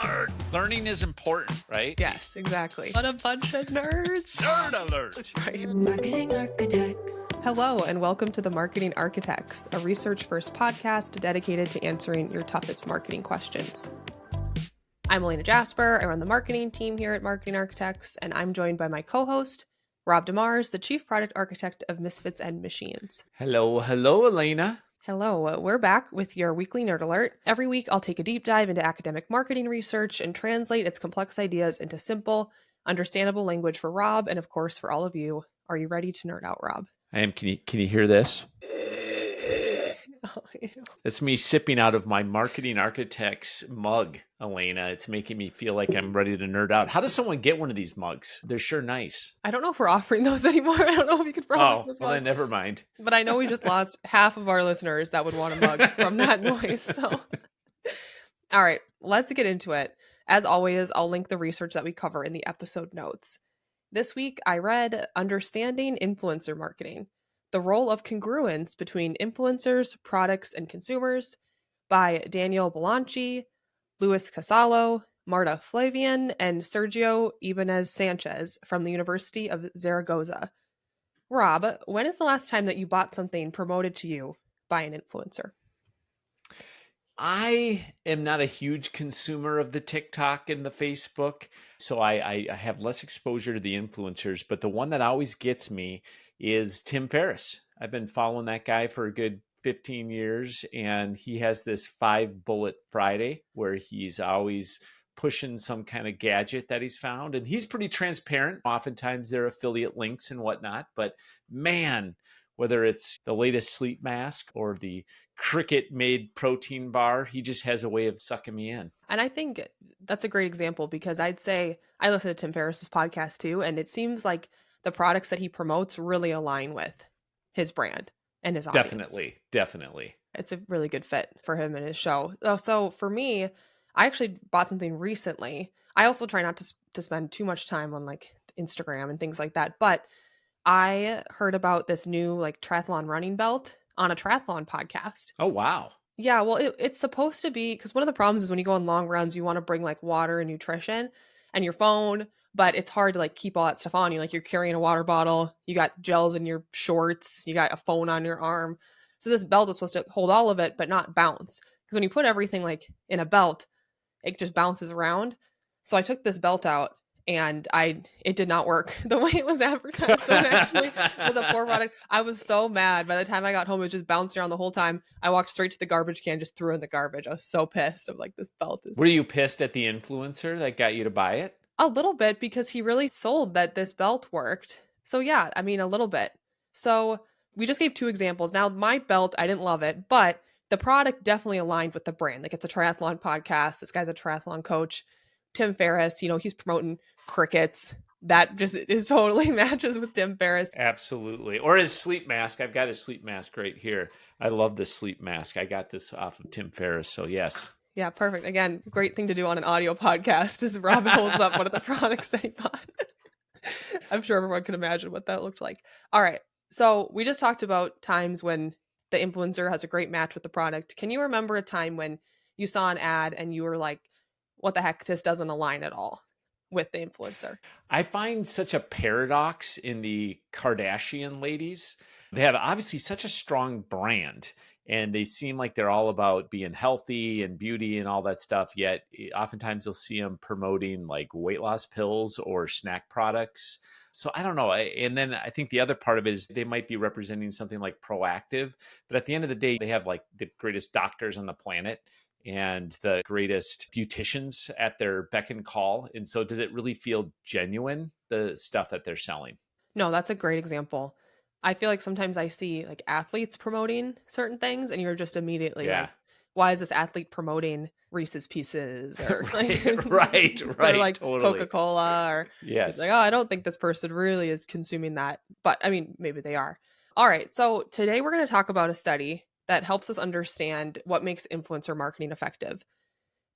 alert! Learning is important, right? Yes, exactly. What a bunch of nerds. Nerd alert! Right. Marketing Architects. Hello, and welcome to the Marketing Architects, a research-first podcast dedicated to answering your toughest marketing questions. I'm Elena Jasper. I run the marketing team here at Marketing Architects, and I'm joined by my co-host, Rob DeMars, the Chief Product Architect of Misfits and Machines. Hello, Elena. Hello, we're back with your weekly Nerd Alert. Every week, I'll take a deep dive into academic marketing research and translate its complex ideas into simple, understandable language for Rob, and of course, for all of you. Are you ready to nerd out, Rob? I am. Can you hear this? Oh, ew. It's me sipping out of my Marketing Architects mug, Elena. It's making me feel like I'm ready to nerd out. How does someone get one of these mugs? They're sure nice. I don't know if we're offering those anymore. I don't know if you could promise this well, one. then never mind. But I know we just lost half of our listeners that would want a mug from that noise. So, all right, let's get into it. As always, I'll link the research that we cover in the episode notes. This week, I read Understanding Influencer Marketing, the Role of Congruence Between Influencers, Products, and Consumers by Daniel Belanchi, Luis Casalo, Marta Flavian, and Sergio Ibanez Sanchez from the University of Zaragoza. Rob, when is the last time that you bought something promoted to you by an influencer? I am not a huge consumer of the TikTok and the Facebook, so I have less exposure to the influencers, but the one that always gets me is Tim Ferriss. I've been following that guy for a good 15 years, and he has this 5-bullet Friday where he's always pushing some kind of gadget that he's found, and he's pretty transparent. Oftentimes they're affiliate links and whatnot, but man, whether it's the latest sleep mask or the Cricket-made protein bar, he just has a way of sucking me in. And I think that's a great example because I'd say I listen to Tim Ferriss's podcast too, and it seems like the products that he promotes really align with his brand and his audience. Definitely. It's a really good fit for him and his show. So for me, I actually bought something recently. I also try not to spend too much time on like Instagram and things like that, but I heard about this new like triathlon running belt on a triathlon podcast. Oh, wow. Yeah, well, it's supposed to be, because one of the problems is when you go on long runs, you want to bring like water and nutrition and your phone, but it's hard to like keep all that stuff on you. Like you're carrying a water bottle, you got gels in your shorts, you got a phone on your arm. So this belt is supposed to hold all of it, but not bounce. Because when you put everything like in a belt, it just bounces around. So I took this belt out and it did not work the way it was advertised. So it actually was a poor product. I was so mad. By the time I got home, it was just bouncing around the whole time. I walked straight to the garbage can, just threw it in the garbage. I was so pissed. I'm like, this belt is... Were you pissed at the influencer that got you to buy it? A little bit, because he really sold that this belt worked. So yeah, I mean, a little bit. So we just gave two examples. Now, my belt, I didn't love it, but the product definitely aligned with the brand. Like, it's a triathlon podcast. This guy's a triathlon coach. Tim Ferriss, he's promoting crickets. That just is totally matches with Tim Ferriss. Absolutely. Or his sleep mask. I've got his sleep mask right here. I love this sleep mask. I got this off of Tim Ferriss. So yes. Yeah, perfect. Again, great thing to do on an audio podcast is Rob holds up one of the products that he bought. I'm sure everyone can imagine what that looked like. All right. So we just talked about times when the influencer has a great match with the product. Can you remember a time when you saw an ad and you were like, what the heck, this doesn't align at all with the influencer? I find such a paradox in the Kardashian ladies. They have obviously such a strong brand, and they seem like they're all about being healthy and beauty and all that stuff. Yet oftentimes you'll see them promoting like weight loss pills or snack products. So I don't know. And then I think the other part of it is they might be representing something like proactive, but at the end of the day, they have like the greatest doctors on the planet and the greatest beauticians at their beck and call. And so does it really feel genuine, the stuff that they're selling? No, that's a great example. I feel like sometimes I see like athletes promoting certain things and you're just immediately like, why is this athlete promoting Reese's Pieces or like, right, or like totally. Coca-Cola or yes. It's like, oh, I don't think this person really is consuming that. But I mean, maybe they are. All right. So today we're going to talk about a study that helps us understand what makes influencer marketing effective.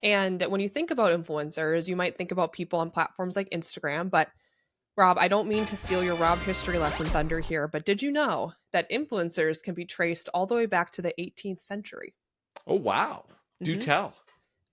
And when you think about influencers, you might think about people on platforms like Instagram. But Rob, I don't mean to steal your Rob history lesson thunder here, but did you know that influencers can be traced all the way back to the 18th century? Oh, wow. Do tell.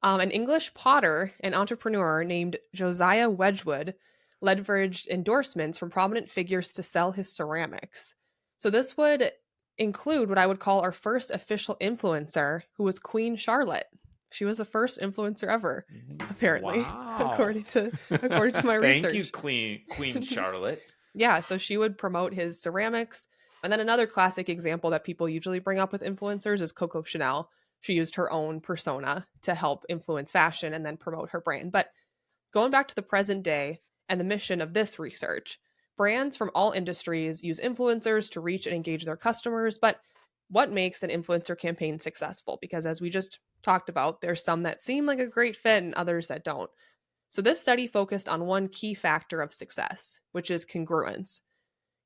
An English potter and entrepreneur named Josiah Wedgwood leveraged endorsements from prominent figures to sell his ceramics. So this would include what I would call our first official influencer, who was Queen Charlotte. She was the first influencer ever, apparently, Wow. according to my Thank you, research. Queen Charlotte. Yeah, so she would promote his ceramics. And then another classic example that people usually bring up with influencers is Coco Chanel. She used her own persona to help influence fashion and then promote her brand. But going back to the present day and the mission of this research, brands from all industries use influencers to reach and engage their customers. But what makes an influencer campaign successful? Because as we just talked about, there's some that seem like a great fit and others that don't. So this study focused on one key factor of success, which is congruence.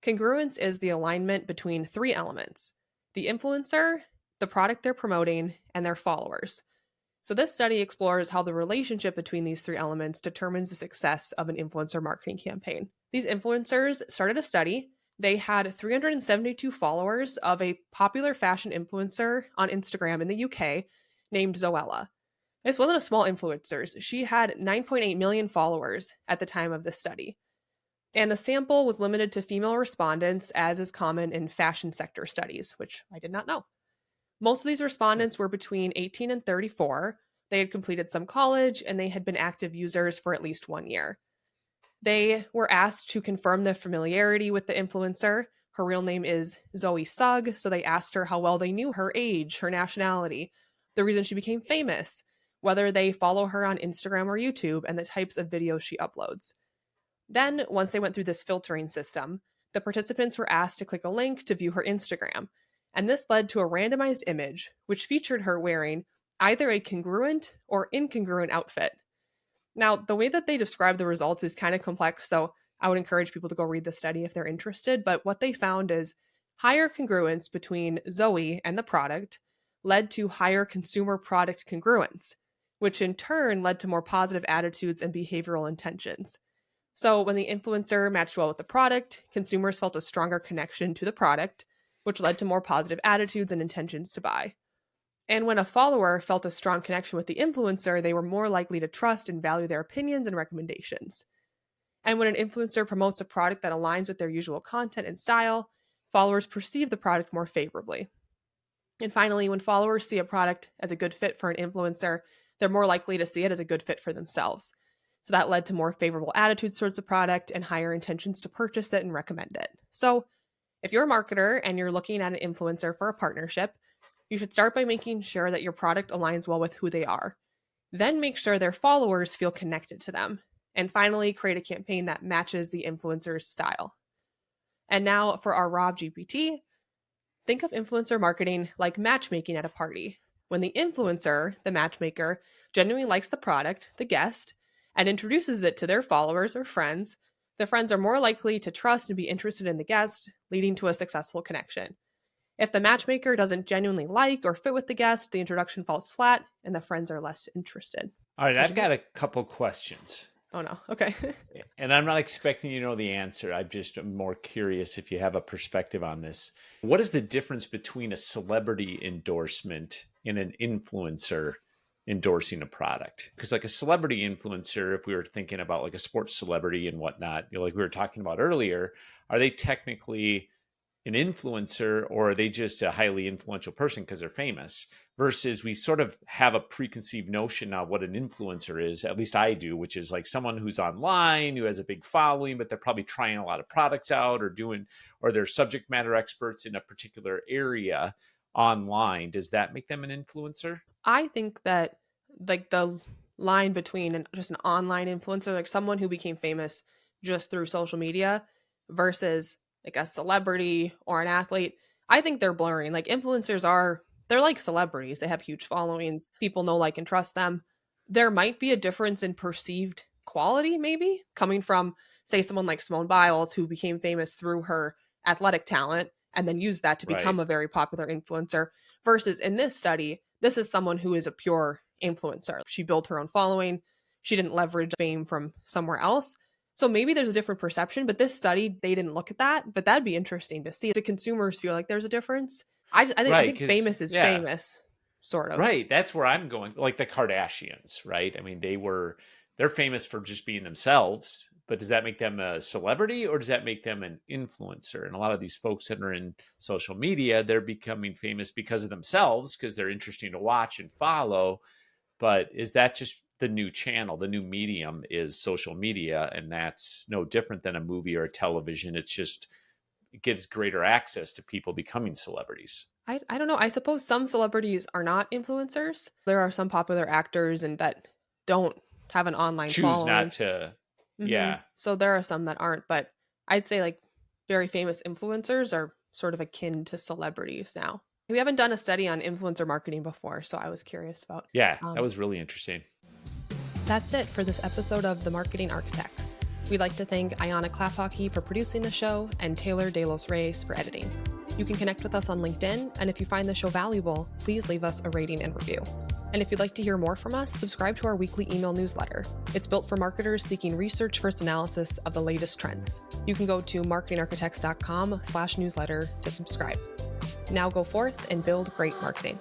Congruence is the alignment between three elements: the influencer, the product they're promoting, and their followers. So this study explores how the relationship between these three elements determines the success of an influencer marketing campaign. These influencers started a study. They had 372 followers of a popular fashion influencer on Instagram in the UK named Zoella. This wasn't a small influencer. She had 9.8 million followers at the time of this study. And the sample was limited to female respondents, as is common in fashion sector studies, which I did not know. Most of these respondents were between 18 and 34. They had completed some college, and they had been active users for at least 1 year. They were asked to confirm their familiarity with the influencer. Her real name is Zoe Sugg, so they asked her how well they knew her age, her nationality, the reason she became famous, whether they follow her on Instagram or YouTube, and the types of videos she uploads. Then, once they went through this filtering system, the participants were asked to click a link to view her Instagram, and this led to a randomized image which featured her wearing either a congruent or incongruent outfit. Now, the way that they describe the results is kind of complex, so I would encourage people to go read the study if they're interested, but what they found is higher congruence between Zoe and the product led to higher consumer product congruence, which in turn led to more positive attitudes and behavioral intentions. So when the influencer matched well with the product, consumers felt a stronger connection to the product, which led to more positive attitudes and intentions to buy. And when a follower felt a strong connection with the influencer, they were more likely to trust and value their opinions and recommendations. And when an influencer promotes a product that aligns with their usual content and style, followers perceive the product more favorably. And finally, when followers see a product as a good fit for an influencer, they're more likely to see it as a good fit for themselves. So that led to more favorable attitudes towards the product and higher intentions to purchase it and recommend it. So if you're a marketer and you're looking at an influencer for a partnership, you should start by making sure that your product aligns well with who they are. Then make sure their followers feel connected to them. And finally, create a campaign that matches the influencer's style. And now for our Rob GPT, think of influencer marketing like matchmaking at a party. When the influencer, the matchmaker, genuinely likes the product, the guest, and introduces it to their followers or friends, the friends are more likely to trust and be interested in the guest, leading to a successful connection. If the matchmaker doesn't genuinely like or fit with the guest, the introduction falls flat and the friends are less interested. All right, I've got a couple questions. Oh no, okay. And I'm not expecting you to know the answer. I'm just more curious if you have a perspective on this. What is the difference between a celebrity endorsement and an influencer endorsing a product? Because like a celebrity influencer, if we were thinking about like a sports celebrity and whatnot, like we were talking about earlier, are they technically an influencer or are they just a highly influential person because they're famous? Versus we sort of have a preconceived notion of what an influencer is, at least I do, which is like someone who's online, who has a big following, but they're probably trying a lot of products out or they're subject matter experts in a particular area online. Does that make them an influencer? I think that like the line between just an online influencer, like someone who became famous just through social media versus like a celebrity or an athlete, I think they're blurring. Like influencers they're like celebrities. They have huge followings. People know, like, and trust them. There might be a difference in perceived quality, maybe coming from, say, someone like Simone Biles, who became famous through her athletic talent and then used that to become a very popular influencer, versus in this study, this is someone who is a pure influencer. She built her own following. She didn't leverage fame from somewhere else. So maybe there's a different perception, but this study, they didn't look at that. But that'd be interesting to see. Do consumers feel like there's a difference? I think famous is famous. sort of. Right. That's where I'm going. Like the Kardashians, right? I mean, they're famous for just being themselves, but does that make them a celebrity or does that make them an influencer? And a lot of these folks that are in social media, they're becoming famous because of themselves, because they're interesting to watch and follow. But is that just the new channel? The new medium is social media, and that's no different than a movie or a television. It's just, it gives greater access to people becoming celebrities. I don't know. I suppose some celebrities are not influencers. There are some popular actors and that don't have an online Choose following. not to, yeah. So there are some that aren't, but I'd say like very famous influencers are sort of akin to celebrities now. We haven't done a study on influencer marketing before, so I was curious about. Yeah, that was really interesting. That's it for this episode of The Marketing Architects. We'd like to thank Ayana Klaphaki for producing the show and Taylor De Los Reyes for editing. You can connect with us on LinkedIn, and if you find the show valuable, please leave us a rating and review. And if you'd like to hear more from us, subscribe to our weekly email newsletter. It's built for marketers seeking research-first analysis of the latest trends. You can go to marketingarchitects.com/newsletter to subscribe. Now go forth and build great marketing.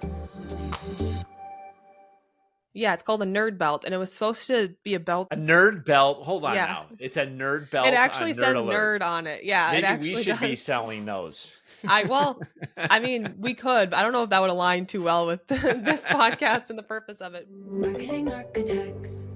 Yeah, it's called a nerd belt, and it was supposed to be a belt. A nerd belt. Hold on Yeah. now. It's a nerd belt. It actually on says Alert. nerd on it. Yeah, it Maybe actually we should be does. selling those. I mean, we could. I don't know if that would align too well with this podcast and the purpose of it. Marketing Architects.